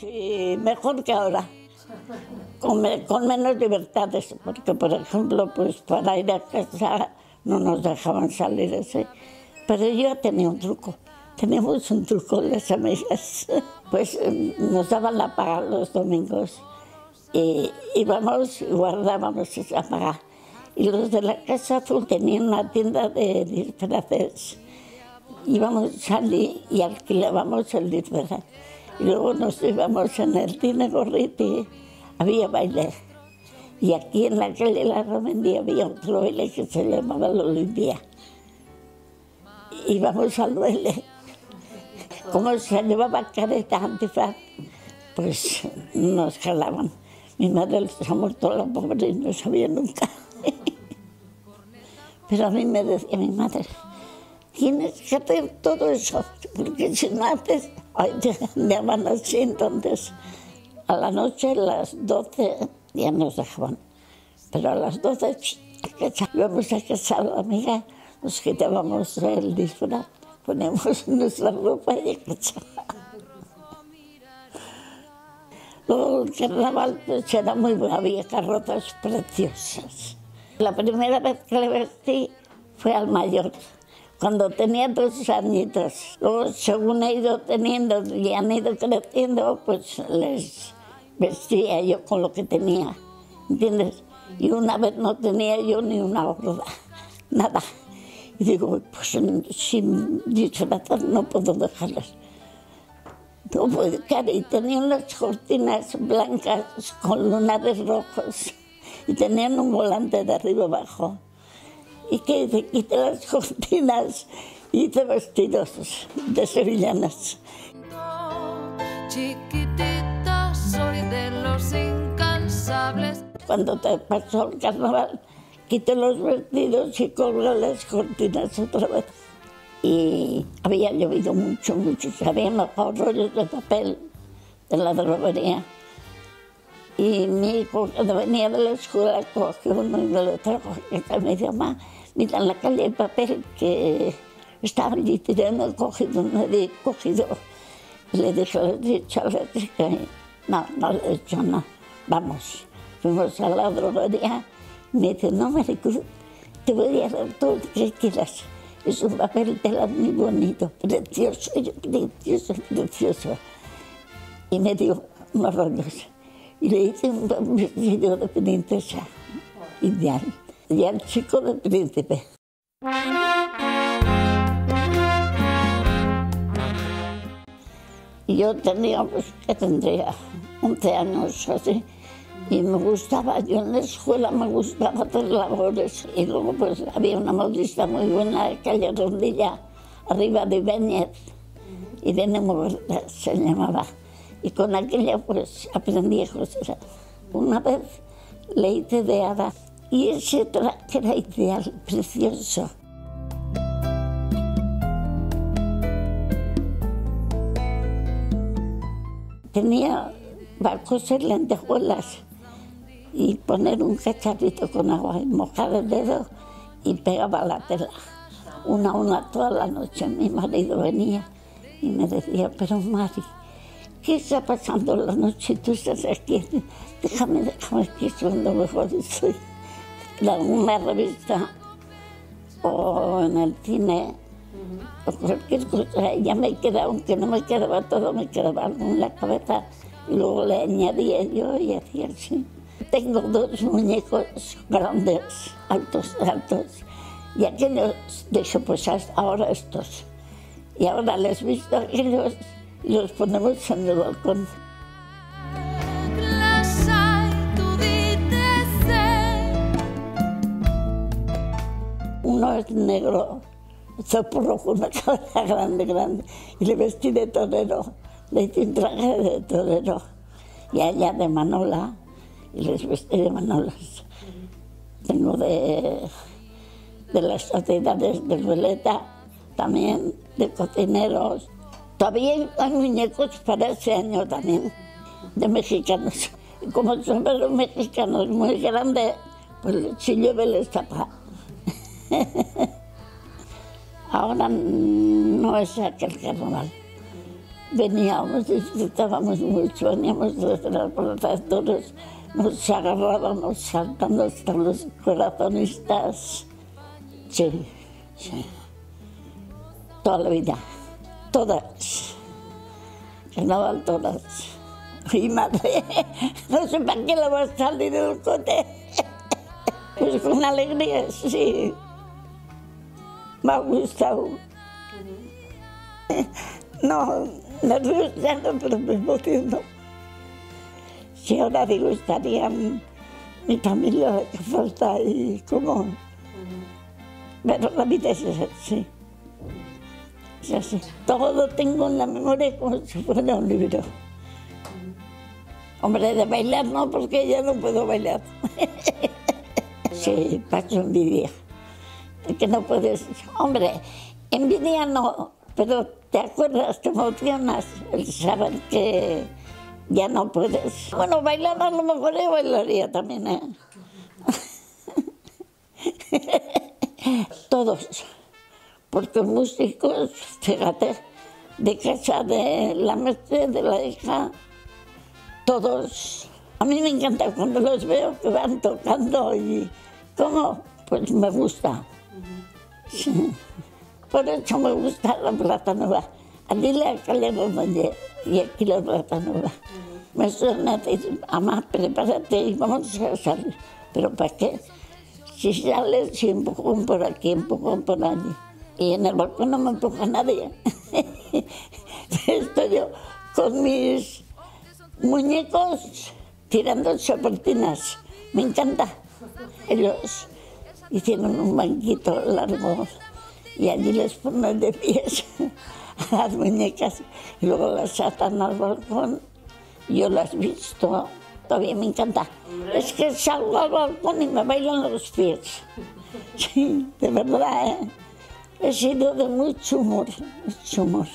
Sí, mejor que ahora, con menos libertades, porque por ejemplo, pues para ir a casa no nos dejaban salir así. Pero yo tenía un truco, teníamos un truco las amigas, pues nos daban la paga los domingos y íbamos y guardábamos esa paga. Y los de la Casa Azul tenían una tienda de disfraces, íbamos allí y alquilábamos el disfraz. Y luego nos íbamos en el Cine Gorriti, había baile. Y aquí en la calle La Remendía había otro baile que se llamaba la Olimpia. Íbamos al baile. Como se llevaba careta antifaz, pues nos jalaban. Mi madre se ha muerto la pobre y no sabía nunca. Pero a mí me decía mi madre, tienes que hacer todo eso, porque si no haces, ay, te llaman así. Entonces, a la noche, a las 12, ya nos dejaban, pero a las 12 íbamos a casa de la amiga, nos quitábamos el disfraz, poníamos nuestra ropa y a casa. Luego el carnaval pues era muy bueno, había carrozas preciosas. La primera vez que le vestí fue al mayor, cuando tenía 2 añitos. Luego, según he ido teniendo y han ido creciendo, pues les vestía yo con lo que tenía, ¿entiendes? Y una vez no tenía yo ni una gorda, nada. Y digo, pues sin disfrazar no puedo dejarlas. No puedo, claro, y tenía unas cortinas blancas con lunares rojos y tenían un volante de arriba abajo. Y que te quité las cortinas y hice vestidos de sevillanas. Chiquitita, soy de los incansables. Cuando te pasó el carnaval, quité los vestidos y colgué las cortinas otra vez. Y había llovido mucho, se habían bajado rollos de papel de la droguería. Y mi hijo, cuando venía de la escuela, cogió uno y me lo trajo. Y me dijo, mamá, mira en la calle el papel que estaba allí tirando, cogido, nadie cogido. Y le dije, le he dicho a la chica, no le he dicho nada, vamos. Fuimos a la droguería y me dice, no, Maricruz, te voy a dar todo lo que quieras. Es un papel tela muy bonito, precioso, precioso, precioso. Y me dio unos rollos. Y le hice un vestido de princesa, ideal. Y al chico de príncipe. Y yo tenía, pues, que tendría 11 años o así. Y me gustaba, yo en la escuela me gustaba hacer labores. Y luego pues había una modista muy buena en calle Rondilla, arriba de Ibáñez. Irene Muguerza se llamaba. Y con aquella pues aprendí a coser. Una vez le hice de hada y ese traje era ideal, precioso. Tenía para coser lentejuelas y poner un cacharrito con agua y mojar el dedo y pegaba la tela. Una toda la noche. Mi marido venía y me decía, pero Mari, ¿qué está pasando la noche? Tú estás aquí, déjame que es cuando mejor estoy. En alguna revista o en el cine o cualquier cosa, ya me quedaba, aunque no me quedaba todo, me quedaba algo en la cabeza y luego le añadía yo y hacía así. Tengo 2 muñecos grandes, altos, y aquellos dije, pues hasta ahora estos. Y ahora les he visto aquellos y los ponemos en el balcón. Uno es negro, zopo rojo, una cabeza grande, y le vestí de torero, le hice un traje de torero. Y allá de Manola, y les vestí de manolas. Tengo de las sociedades de Violeta, también de cocineros. Todavía hay muñecos para ese año también, de mexicanos. Y como son los mexicanos muy grandes, pues si llueve les tapa. Ahora no es aquel carnaval. Veníamos, disfrutábamos mucho, veníamos desde las plazas de toros, nos agarrábamos saltando hasta los corazonistas. Sí, sí. Toda la vida, todas. Carnaval todas. Mi madre, no sé para qué le va a salir el cote. Pues con alegría, sí. Me ha gustado. No, nerviosa ya no, pero me emociono. Si ahora digo, estaría mi familia que falta y como... Pero la vida es así. Es así. Todo tengo en la memoria como si fuera un libro. Hombre, de bailar no, porque ya no puedo bailar. Sí, paso envidia. Es que no puedes... Hombre, envidia no, pero te acuerdas, te emocionas el saber que ya no puedes. Bueno, bailar a lo mejor yo bailaría también, ¿eh? Todos, porque músicos, fíjate, de casa de la Merced, de la hija, todos. A mí me encanta cuando los veo que van tocando y ¿cómo? Pues me gusta. Sí. Por eso me gusta la Plata Nueva. Allí la Calero y aquí la Plata Nueva. Me suena decir, mamá, prepárate y vamos a salir. ¿Pero para qué? Si sales, si empujón por aquí, empujón por allí. Y en el balcón no me empuja nadie. Estoy yo con mis muñecos tirando serpentinas. Me encanta. Ellos hicieron un banquito largo y allí les ponen de pies a las muñecas y luego las atan al balcón. Yo las he visto, todavía me encanta. Es que salgo al balcón y me bailan los pies. Sí, de verdad, ¿eh? He sido de mucho humor, mucho humor.